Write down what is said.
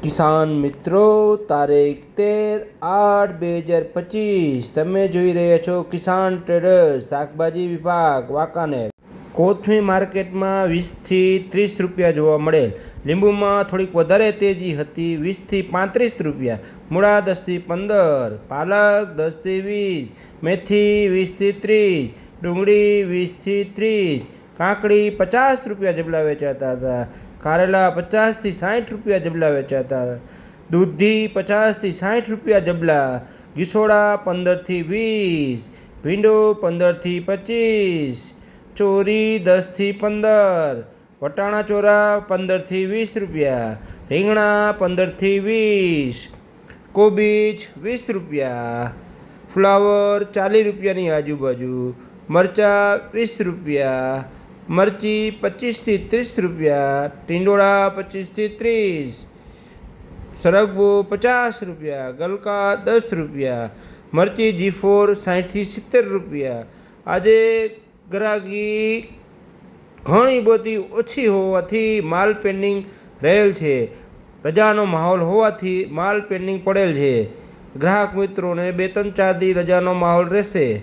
કિસાન મિત્રો, તારીખ 13/8/2025 તમે જોઈ રહ્યા છો કિસાન ટ્રેડર્સ શાકભાજી વિભાગ વાંકાનેર. કોથમીર માર્કેટમાં 20 થી 30 રૂપિયા જોવા મળેલ. લીંબુમાં થોડીક વધારે તેજી હતી, 20 થી 35 રૂપિયા. મૂળા 10 થી 15, પાલક 10 થી 20, મેથી 20 થી 30, ડુંગળી 20 થી 30, કાકડી 50 રૂપિયા જબલા વેચાતા હતા. કારેલા 50 થી 60 રૂપિયા જબલા વેચાતા હતા. દૂધી 50 થી 60 રૂપિયા જબલા. ગીસોડા 15 થી 20, ભીંડો 15 થી 25, ચોરી 10 થી 15, વટાણા ચોરા 15 થી 20 રૂપિયા, રીંગણા 15 થી 20, કોબીજ 20 રૂપિયા, ફ્લાવર 40 રૂપિયાની આજુબાજુ, મરચાં 20 રૂપિયા, મરચી 25 થી 30 રૂપિયા, ટીંડોળા 25 થી 30, સરગવો 50 રૂપિયા, ગલકા 10 રૂપિયા, મરચી G4 60 થી 70 રૂપિયા. આજે ગ્રાહકી ઘણી બધી ઓછી હોવાથી માલ પેન્ડિંગ રહેલ છે. રજાનો માહોલ હોવાથી માલ પેન્ડિંગ પડેલ છે. ગ્રાહક મિત્રોને 2-3-4 દી રજાનો માહોલ રહેશે.